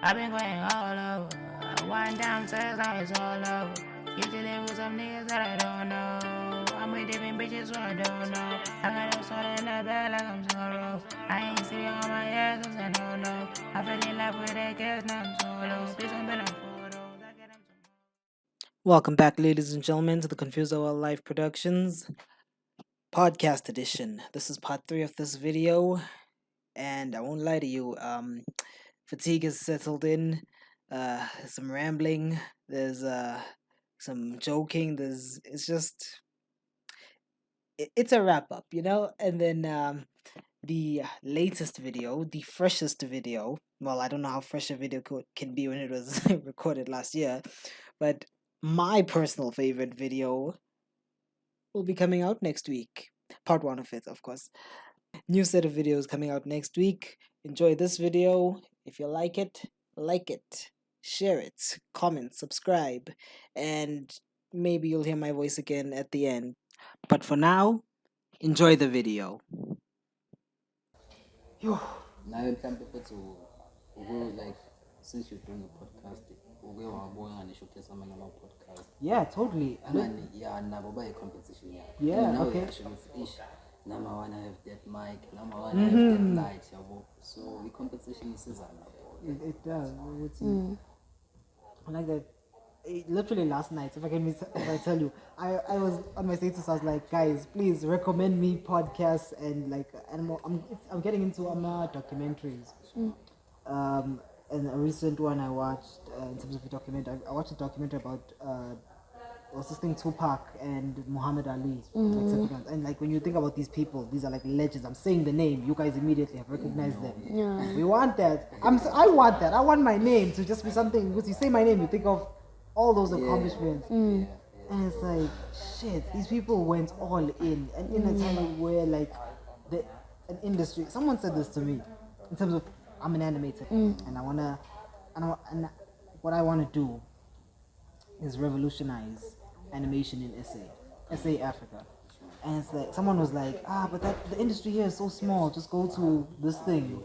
I've been going all over. One down says now it's all over. You dealing with some niggas that I don't know. I'm with different bitches so I don't know. I got a soda in the bed like I'm sorrow. I ain't sitting on my ass cause I don't know. I fell in love with that girl, now I'm solo. Please don't be no photos. I get them tomorrow. Welcome back, ladies and gentlemen, to the Confused Our Life Productions podcast edition. This is part 3 of this video, and I won't lie to you, fatigue has settled in. Some rambling, there's some joking, it's a wrap up, and then the latest video, the freshest video. Well, I don't know how fresh a video can be when it was recorded last year, but my personal favorite video will be coming out next week. Part 1 of it, of course. New set of videos coming out next week. Enjoy this video. If you like it, share it, comment, subscribe, and maybe you'll hear my voice again at the end. But for now, enjoy the video. Yo. Nawe mhlampe futhi like since you're doing a podcast uke wabona nishowcase amanye ama-podcast Yeah, totally. angani ya nabo bayi-competition Yeah, now okay. ish nama I wanna have that mic, nama I wanna have that light yabo, so i-competition isiza nabo. It does. I like that. Literally last night, if I tell you, I was on my status. I was like, guys, please recommend me podcasts and like animal. I'm getting into documentaries. And a recent one I watched in terms of a documentary. I watched a documentary about what's this thing, Tupac and Muhammad Ali, like Africans. And like when you think about these people, these are like legends. I'm saying the name, you guys immediately have recognized them. Yeah. We want that. I want that. I want my name to just be something. Because you say my name, you think of all those accomplishments. And it's like, shit, these people went all in. And in a time where like an industry, someone said this to me in terms of I'm an animator and and what I want to do is revolutionize animation in SA Africa. And it's like someone was like, but the industry here is so small, just go to this thing.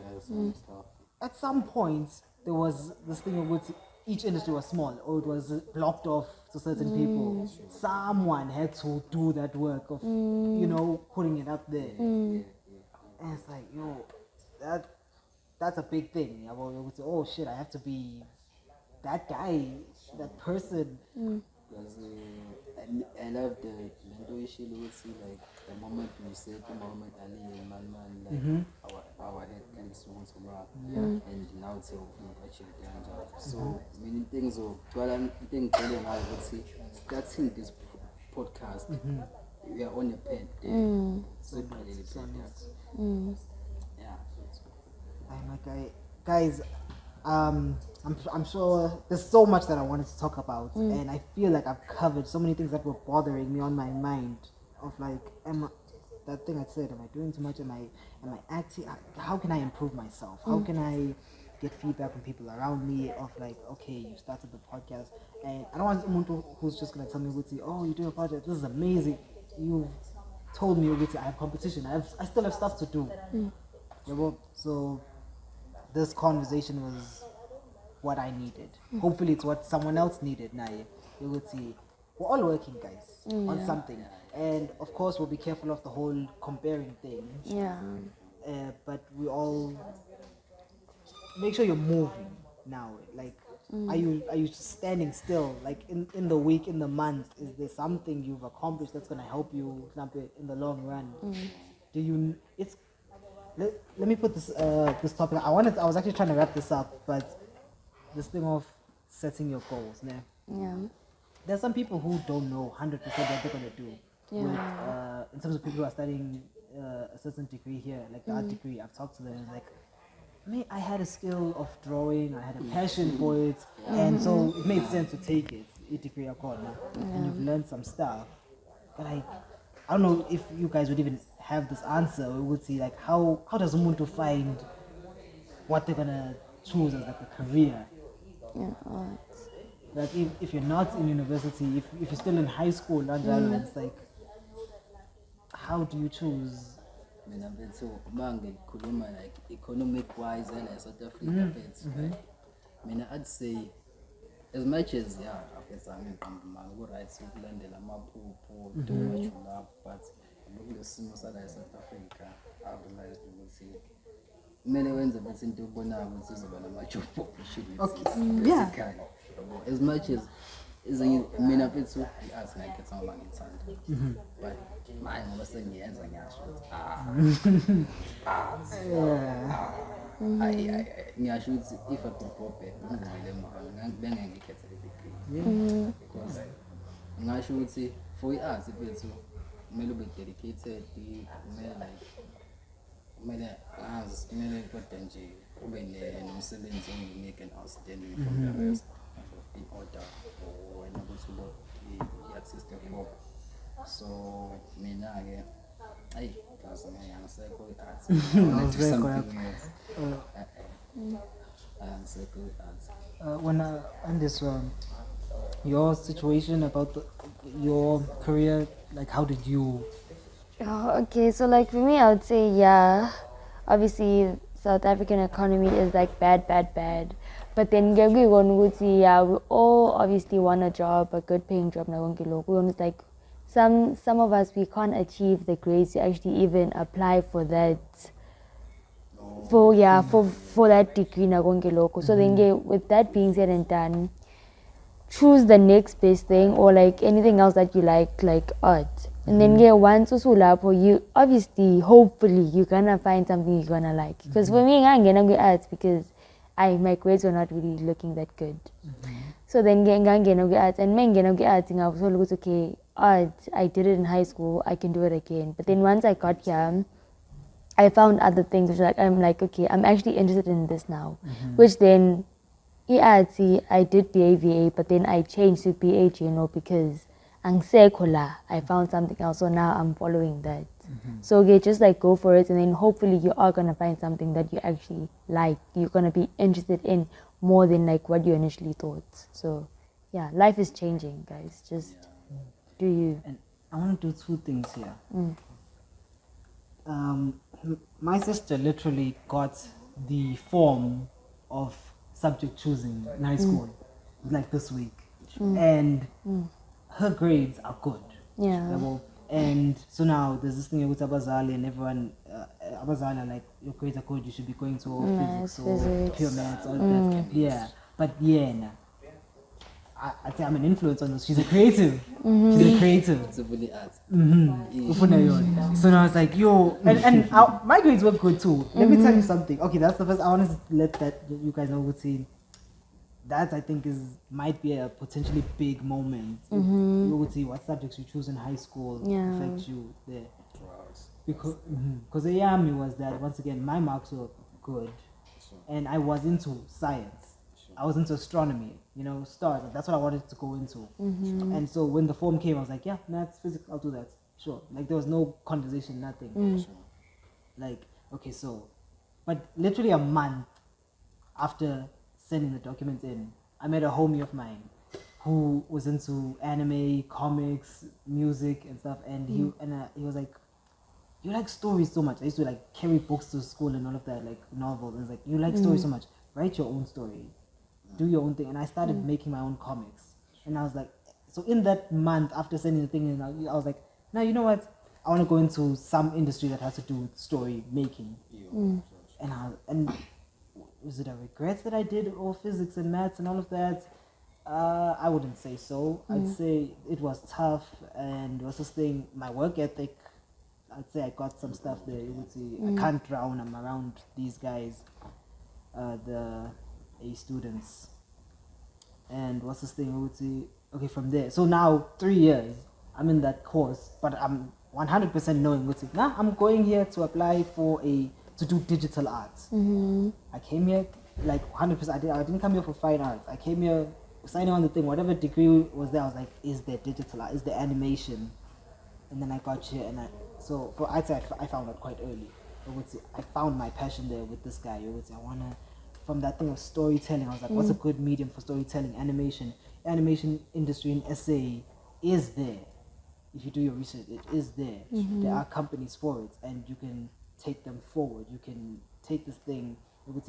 At some point there was this thing of which each industry was small or it was blocked off to certain people. Someone had to do that work of putting it up there. And it's like, that's a big thing. I would say, oh shit, I have to be that guy, that person. Because I love the lento ishilo ukuthi like the moment we said to Muhammad Ali and man like our head clicks ukuthi rap and now it's actually done. So many things of I think ngayo ukuthi starting this podcast we are on a pad there. So yeah. I'm like, guys, I'm sure there's so much that I wanted to talk about, and I feel like I've covered so many things that were bothering me on my mind. Of like, that thing I said, am I doing too much? Am I acting? How can I improve myself? How can I get feedback from people around me? Of like, okay, you started the podcast, and I don't want someone who's just gonna tell me, "Oh, you're doing a project. This is amazing." You've told me, I have competition. I still have stuff to do. Yeah, well, so this conversation was what I needed. Hopefully it's what someone else needed. Now you would see we're all working, guys, on something. And of course we'll be careful of the whole comparing thing. Yeah. But we all make sure you're moving now. Like are you standing still? Like in the week, in the month, is there something you've accomplished that's gonna help you in the long run? Do you let me put this topic. I was actually trying to wrap this up, but this thing of setting your goals, né? Yeah. There's some people who don't know 100% what they're gonna do. Yeah. In terms of people who are studying a certain degree here, like the art degree, I've talked to them and like, I had a skill of drawing, I had a passion for it, and so it made sense to take it, a degree of course, and you've learned some stuff. But like, I don't know if you guys would even have this answer. We would see like how does someone to find what they're gonna choose as like a career? Yeah. Alright. Like if you're not in university, if you're still in high school, it's like, how do you choose? Mina mfethu uma ngikhuluma like economic wise and South Africa mfethu Mina I'd say as much as afezame ngiqambama ku-right ukulandela amaphupho do what you love, but kule simo sala eSouth Africa I realized ukuthi kumele wenze ukuthi into obonayo ukuthi izoba nama-job opportunities basically. As much as mina mfethu i-art ngayikhetha ngoba ngiyithanda, but manje ngoba sengiyenza ngiyasho ukuthi ngiyasho ukuthi if I could go back ngivele emuva bengeke ngikhethe le degree, because ngasho ukuthi for i-art mfethu kumele ube dedicated, kumele kodwa nje ube nomsebenzi ongunique and outstanding from the rest in order for wena ukuthi ube i-artist pop. So mina-ke angisekho i-art, do something else. Angisekho i-art. When Andiswa, your situation about your career, like how did you? Oh, okay, so like for me, I would say, yeah, obviously South African economy is like bad. But then yeah, we all obviously want a job, a good paying job. We want like some of us, we can't achieve the grades to actually even apply for that. For that degree So then with that being said and done, choose the next best thing or like anything else that you like art. And then once you obviously, hopefully, you're gonna find something you're gonna like. Because for me, I'm gonna get art because my grades were not really looking that good. So then I'm gonna get art, and I'm gonna get art. And I was like, okay, art. I did it in high school. I can do it again. But then once I got here, I found other things which I'm like, okay, I'm actually interested in this now. Which then, I did BA, but then I changed to BA General because I found something else, so now I'm following that. So just like go for it, and then hopefully you are gonna find something that you actually like. You're gonna be interested in more than like what you initially thought. So yeah, life is changing, guys. Just do you. And I want to do two things here. My sister literally got the form of subject choosing in high school, like this week, and her grades are good. And so now there's this thing with Abazali and everyone, Abazali are like, your grades are good, you should be going to physics or pure maths, all that. Yeah, but I'd say I'm an influence on this. She's a creative. She's a creative. It's a really art. So now it's like, yo, and my grades were good too. Let me tell you something. Okay, that's the first. I wanted to let that you guys know what saying. That I think might be a potentially big moment. You would see what subjects you choose in high school affect you there. Because the Yami was that once again my marks were good, and I was into science. I was into astronomy, stars. That's what I wanted to go into. And so when the form came, I was like, yeah, maths, physics, I'll do that. Sure. Like there was no conversation, nothing. Like, okay, so, but literally a month after sending the documents in, I met a homie of mine who was into anime, comics, music and stuff. And he was like, you like stories so much. I used to like carry books to school and all of that, like novels. And it's like, you like stories so much. Write your own story. Do your own thing. And I started making my own comics. And I was like, so in that month after sending the thing in, I was like, now you know what? I want to go into some industry that has to do with story making. And was it a regret that I did all physics and maths and all of that? I wouldn't say so. I'd say it was tough, and was this thing, my work ethic, I'd say I got some stuff there. You would see, I can't drown. I'm around these guys, the A students. And what's this thing? We would see, okay, from there. So now 3 years, I'm in that course, but I'm 100% knowing what's it. Now I'm going here to apply to do digital arts. I came here like 100%. I didn't come here for fine arts. I came here signing on the thing, whatever degree was there. I was like, is there digital art? Is there animation? And then I got here, and so for arts, I found out quite early. I found my passion there with this guy. From that thing of storytelling, I was like, what's a good medium for storytelling? Animation industry in SA is there. If you do your research, it is there. There are companies for it, and you can take them forward. You can take this thing.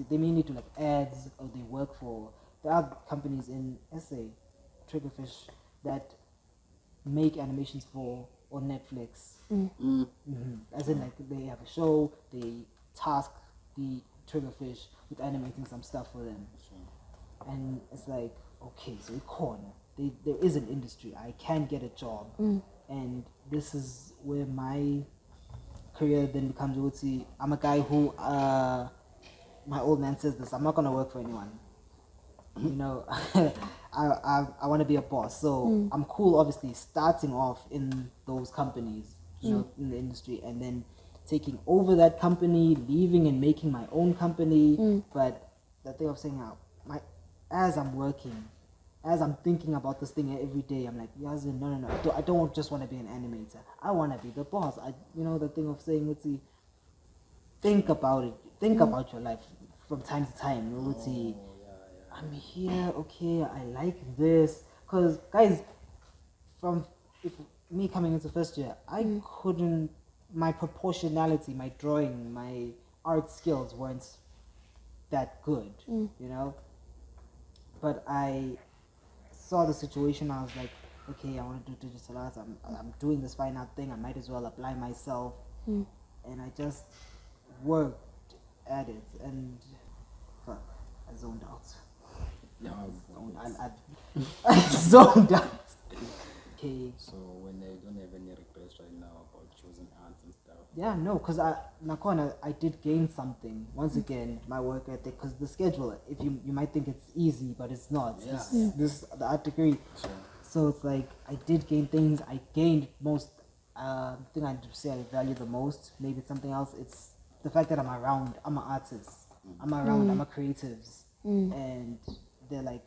They may need to like ads, or they work for there are companies in SA, Triggerfish, that make animations for on Netflix. As in, like, they have a show, they task the Triggerfish with animating some stuff for them. And it's like, okay, so we corner. There is an industry. I can get a job. And this is where my career then becomes, you would see, I'm a guy who, my old man says this, I'm not going to work for anyone. You know, I want to be a boss. So I'm cool, obviously, starting off in those companies, you know, in the industry, and then taking over that company, leaving and making my own company. But the thing of saying, as I'm working, as I'm thinking about this thing every day, I'm like, Yazin, no. I don't just want to be an animator. I want to be the boss. You know, the thing of saying, let's see, think about it. Think about your life from time to time. Let's see, I'm here, okay, I like this. Because, guys, me coming into first year, I couldn't, my proportionality, my drawing, my art skills weren't that good, you know? But I saw the situation, I was like, okay, I want to do digital arts, I'm doing this fine art thing, I might as well apply myself. And I just worked at it, and fuck, I zoned out. Yeah, I zoned out. Okay. so when they don't have any regrets right now about choosing arts and stuff. Yeah, no, because I did gain something. Once again, my work ethic, because the schedule, if you might think it's easy, but it's not. This the art degree. Sure. So it's like I did gain things. I gained most. Thing I'd say I value the most. Maybe it's something else. It's the fact that I'm around. I'm an artist. I'm around. I'm a creatives, and they're like,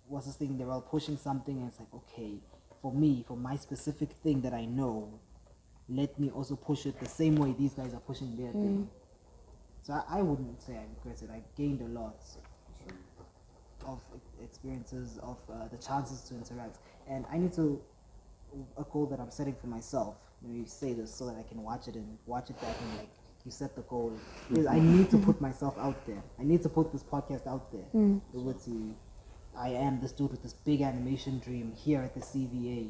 what's this thing? They're all pushing something, and it's like, okay, for me, for my specific thing that I know, let me also push it the same way these guys are pushing their thing. So I wouldn't say I regret it. I gained a lot of experiences, of the chances to interact, and I need to, a goal that I'm setting for myself. When you say this, so that I can watch it back and like you set the goal. Is I need to put myself out there. I need to put this podcast out there. I am this dude with this big animation dream here at the CVA.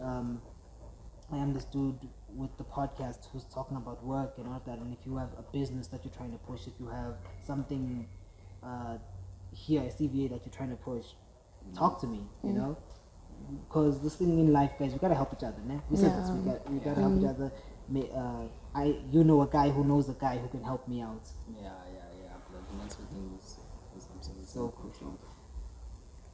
I am this dude with the podcast who's talking about work and all of that. And if you have a business that you're trying to push, if you have something here at CVA that you're trying to push, talk to me, you know? Because this thing in life, guys, we gotta help each other, man. We said this, we gotta help each other. You know a guy who knows a guy who can help me out. Yeah. But that's what things is absolutely So cool.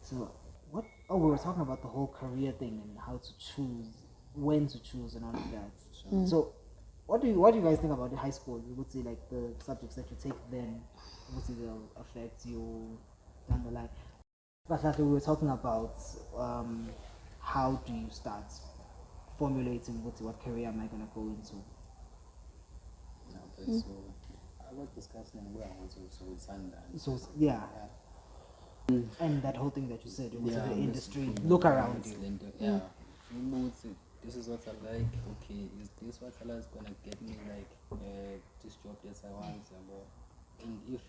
So what? Oh, we were talking about the whole career thing and how to choose, when to choose, and all of that. So, what do you guys think about the high school? You would say like the subjects that you take then, obviously they'll affect you down the line. But after we were talking about how do you start formulating what career am I gonna go into? Okay, so I was discussing where I want to so it's Sundance. So yeah. And that whole thing that you said, it was in the industry. Look around you. Yeah. This is what I like. Okay, is this what Allah is gonna get me like this job that I want? And if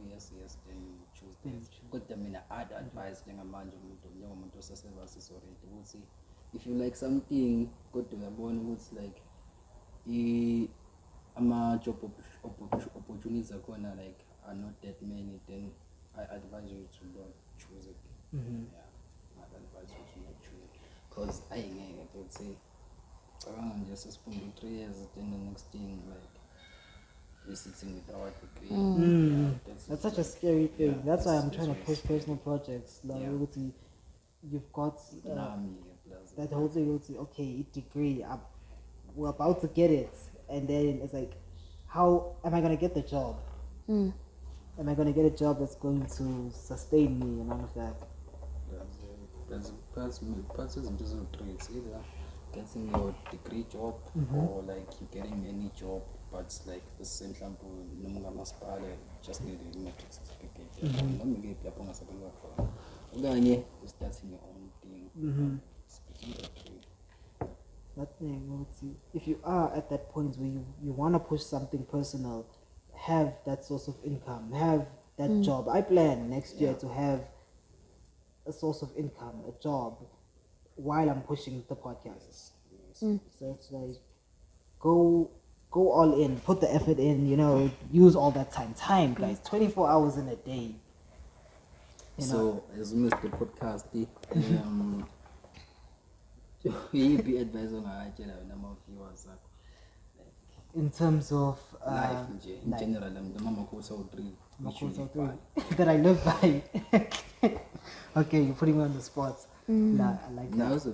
yes, then choose this. But I mean, I'd advise njengomuntu osasevasi already ukuthi if you like something, kodwa uyabona ukuthi like ama-job opportunities akhona like are not that many, then I advise you to not choose it. Yeah, I'd advise you to not choose it. Because I would say around just spend 3 years, then the next thing like we're sitting with our degree. That's such a scary thing. That's why I'm trying to push personal projects. Like you've got that whole thing. You say, okay, degree. We're about to get it, and then it's like, how am I gonna get the job? Am I gonna get a job that's going to sustain me and all of that? That's izinto eziwu-3. It's either getting your degree job or like you getting any job, but like the same example, nomungamasipala just need a matric certificate. Noma ngephi lapho ongasebenza khona. Okanye you starting your own thing. That thing, if you are at that point where you want to push something personal, have that source of income, have that job. I plan next year to have a source of income, a job, while I'm pushing the podcast. So it's like go all in, put the effort in, you know, use all that time, guys. 24 hours in a day. You know? So as we missed the podcast, you be advised on our number of viewers in terms of life in life. general, the mama goes out three. That I live by. Okay, you're putting me on the spot. Nah, I like that. Now so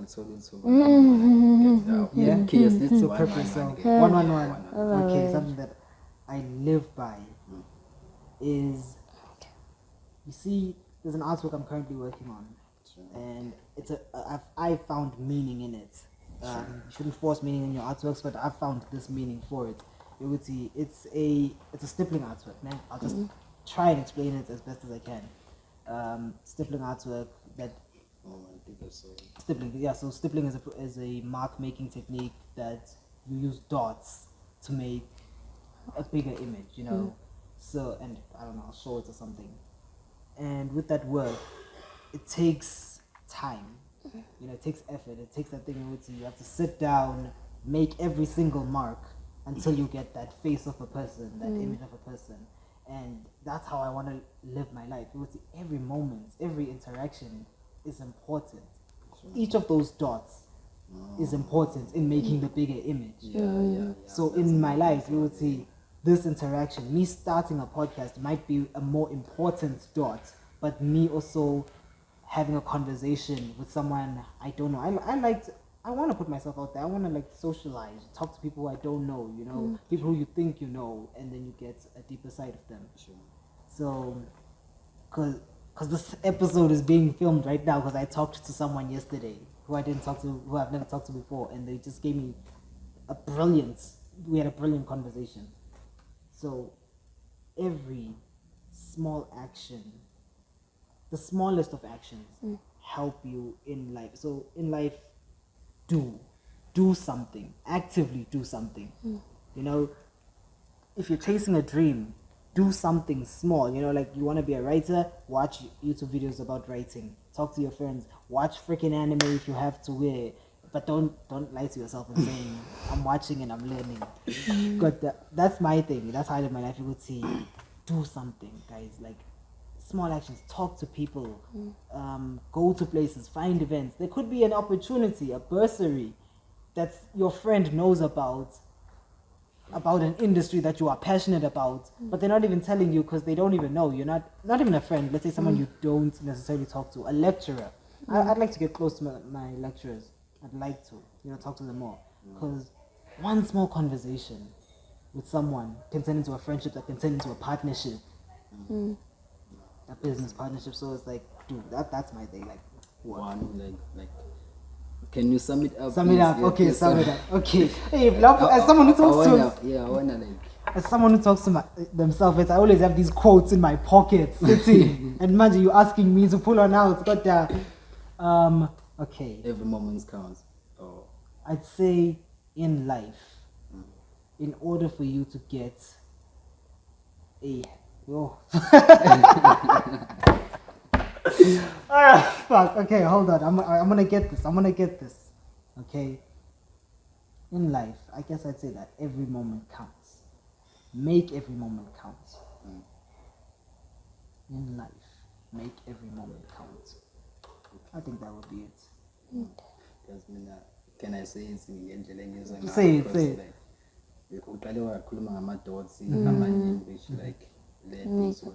Yeah. Okay, yes, let's So one, purpose. So one, 111. Okay, something that I live by is, you see, there's an artwork I'm currently working on, and I found meaning in it. You shouldn't force meaning in your artworks, but I found this meaning for it. You would see it's a stippling artwork, man. I'll just try and explain it as best as I can. Stippling artwork that. Oh, I think I saw it. Stippling, yeah. So stippling is a mark making technique that you use dots to make a bigger image, you know. So, and I don't know, I'll show it or something. And with that work, it takes time. You know, it takes effort. It takes that thing in which you have to sit down, make every single mark until you get that face of a person, that image of a person. And that's how I want to live my life. Every moment, every interaction is important. Each of those dots is important in making the bigger image. So in my life, you would see this interaction, me starting a podcast might be a more important dot, but me also having a conversation with someone I don't know. I want to put myself out there. I want to like socialize, talk to people I don't know, you know, people who you think you know, and then you get a deeper side of them. So, because this episode is being filmed right now, because I talked to someone yesterday who I've never talked to before, and they just gave me we had a brilliant conversation. So every small action, the smallest of actions, help you in life. So in life, do something, actively do something. You know, if you're chasing a dream, do something small. You know, like you want to be a writer, watch YouTube videos about writing, talk to your friends, watch freaking anime if you have to wear, but don't lie to yourself and saying I'm watching and I'm learning. But that's my thing. That's how I live my life. You would see, do something, guys. Like small actions. Talk to people. Go to places. Find events. There could be an opportunity, a bursary that your friend knows about an industry that you are passionate about, but they're not even telling you because they don't even know. You're not even a friend. Let's say someone you don't necessarily talk to, a lecturer. I'd like to get close to my lecturers. I'd like to, you know, talk to them more, because one small conversation with someone can turn into a friendship, that can turn into a partnership, a business partnership. So it's like, dude, that's my thing. Like, one, like, can you sum it up? Sum it up. Yeah, Okay, please sum it up. Okay. Hey, as someone who talks I wanna as someone who talks to themselves, I always have these quotes in my pocket sitting. And imagine you asking me to pull on out. Okay. Every moment counts. Oh. I'd say in life, in order for you to get fuck. Okay, hold on. I'm gonna get this. Okay. In life, I guess I'd say that every moment counts. Make every moment count. In life, make every moment count. I think that would be it. Because can I say it's ngendlela engizwa Say it. uqale wakhuluma ngama-dots ama-English like that. So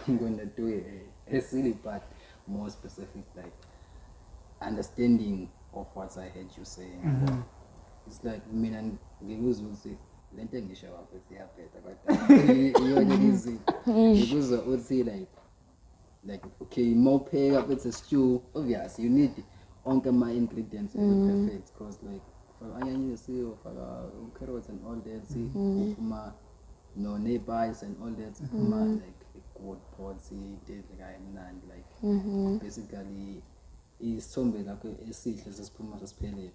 I'm gonna do a silly part, more specific, like understanding of what I heard you saying. It's like mina ngikuzwa ukuthi lento engisho lapho siyaphetha kodwa iyona easy. Ngikuzwa uthi like okay, mawupheka bese stew, obviously you need onke ama-ingredients perfect, because like for anyanyisi ufaka carrots and all that, uphuma no-nepice and all that, uphuma like good pots, did like mnandi, like basically isithombe lakho esihle sesiphuma sesiphelele.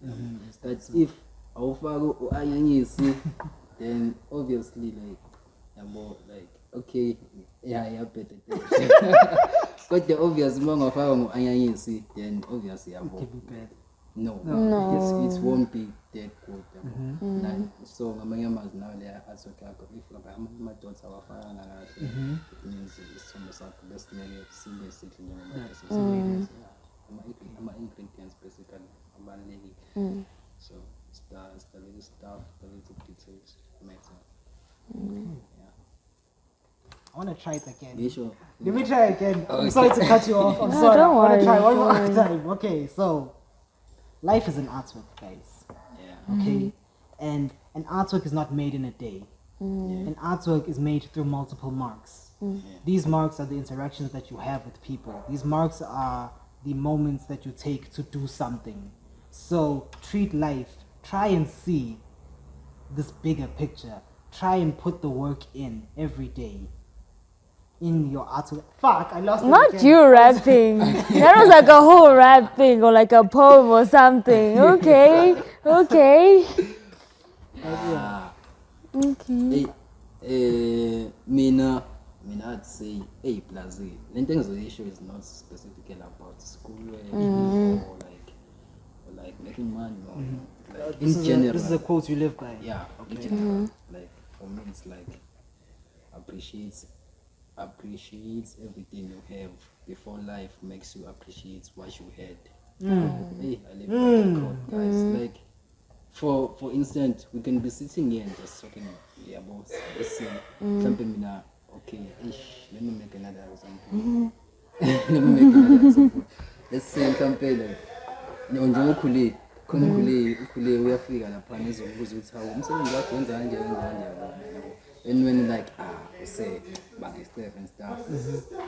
That if awufaka u-anyanyisi then obviously like okay, yeah, better. But the obvious among of our Anyanyisi, then obviously I'm Could be bad. no, No. it won't be that good. Like, so my now there as okay, if my daughter are fine, it means it's almost like best maybe basically my ingredients basically about lady. So it's the little stuff, the little details matter. Yeah. I want to try it again. You sure? Let me try again. I'm Okay. sorry to cut you off. I'm No, sorry. don't I want to try worry, one more don't time. Okay, so life is an artwork, guys. Yeah. Okay, and an artwork is not made in a day. An artwork is made through multiple marks. These marks are the interactions that you have with people. These marks are the moments that you take to do something. So treat life. Try and see this bigger picture. Try and put the work in every day. In your artwork. Fuck, I lost it Not again. you rapping. That was like a whole rap thing or like a poem or something. Okay. Okay. Okay. Mina, I'd say A plus A. The thing is, the issue is not specifically about school or like making money or like in general. This is a quote you live by. Yeah, in general. Like for me, it's like appreciates everything you have before life makes you appreciate what you had. Hey, I live by the code, guys. Like for instance, we can be sitting here and just talking about let's say something mina, okay, let me make another example. Let's say something like nje ukhule khona ukhule uyafika lapha nizokubuza ukuthi hawu umsebenzi wakho wenza kanje and when like say bang stuff and stuff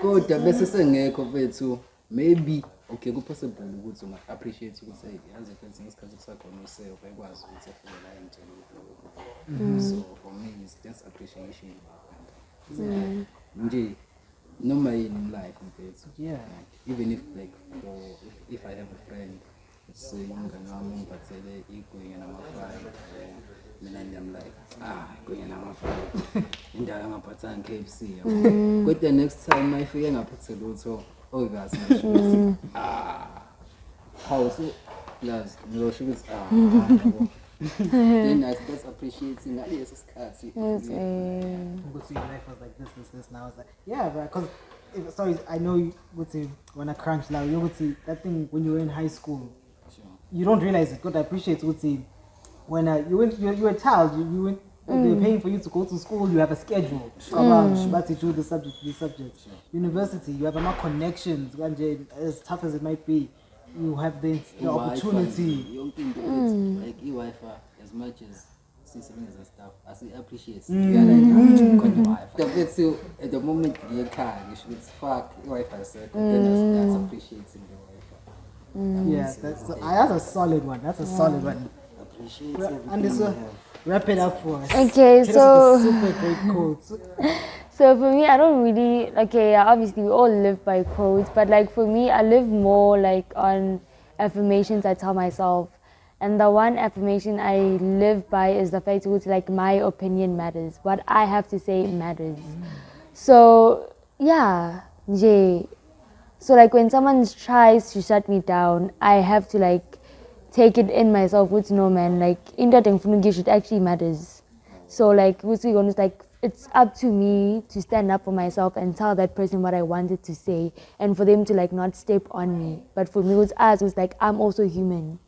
kodwa bese sengekho bethu maybe okay ku possible ukuthi unga appreciate ukuthi yazi futhi ngesikhathi sakhona useko ekwazi ukuthi afike la emthini so for me it's just appreciation nje noma in life bethu Yeah. even if like if I have a friend let's say umngane wami ungiphathele igwinya namafaya mina I'm like igwinya namafaya indawo engaphathanga KFC kodwa next time mayifike ngaphathele lutho obviously ngisho how so plus ngizosho ukuthi then I start appreciating ngaleso sikhathi Good to your life was like this. Now I was like, yeah, bro. Because, sorry, I know you would say when I crunch now, you would see that thing when you were in high school. You don't realize it. God, I appreciate would say when you were a child, you went. They're paying for you to go to school. You have a schedule. But you do this subject. University, you have more connections. As tough as it might be, you have the opportunity. Like Wi-Fi, as much as systems and stuff, I say appreciate. Yeah, like Wi-Fi. So at the moment you car, you should fuck Wi-Fi circle. Then that's appreciating the Wi-Fi. Yeah, that's a solid one. That's a solid one. Appreciate And this wrap it up for us. Okay, Hit us so with a super great quote. so for me, I don't really obviously we all live by quotes, but like for me, I live more like on affirmations I tell myself. And the one affirmation I live by is the fact that like my opinion matters. What I have to say matters. So yeah, Jay. So like when someone tries to shut me down, I have to like take it in myself. Which no man, like in that it actually matters. So like it's up to me to stand up for myself and tell that person what I wanted to say, and for them to like not step on me. But for me, it was like I'm also human.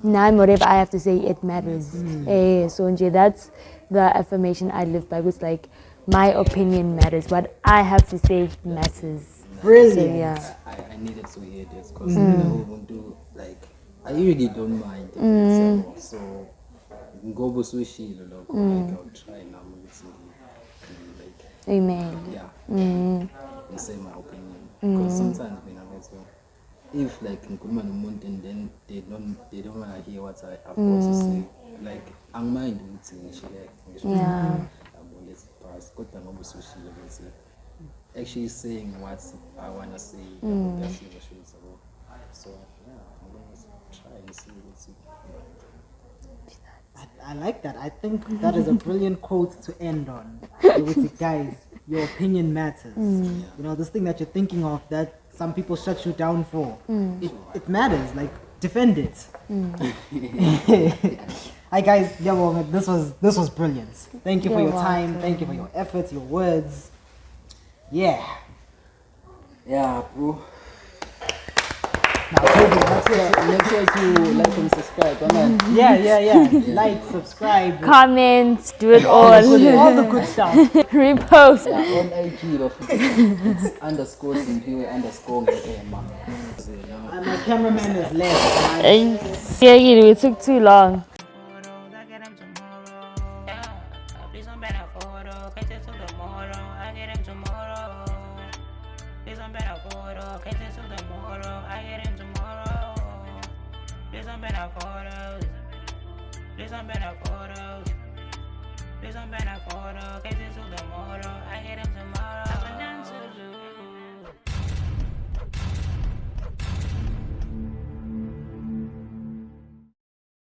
Now whatever I have to say, it matters. So Nje, that's the affirmation I live by. It's like my opinion matters. What I have to say matters. Brilliant. So, yeah. I needed to hear this because I won't do like I really don't mind it. So go sushi like I'll try now like Amen. yeah and say my opinion because sometimes when I if like Nkuma Numuntu and then they don't want to hear what I have to say like I'm mind let's pass actually saying what I want to say that's what she was about. So yeah, I'm going to try and see what's I like that. I think that is a brilliant quote to end on. Guys, your opinion matters. You know, this thing that you're thinking of that some people shut you down for, it matters. Like, defend it. Hi guys, yeah, well, this was brilliant. Thank you for You're your time. welcome. Thank you for your efforts, your words. Yeah. Yeah, bro. Now, Toby, that's it. Make sure to like and subscribe. Come on. Yeah. Like, subscribe, Comments, do it all. all the good stuff. Repost. Yeah, on IG, but it's underscore Simphiwe underscore Ngema. And my cameraman is left. Yeah, it took too long. Photos, I get them tomorrow. Yeah, please don't bet a photo. Catch it till tomorrow. I get them tomorrow. Please don't bet a photo. Catch it till tomorrow. I get them tomorrow. Please don't bet a photos. Please don't bet a photo.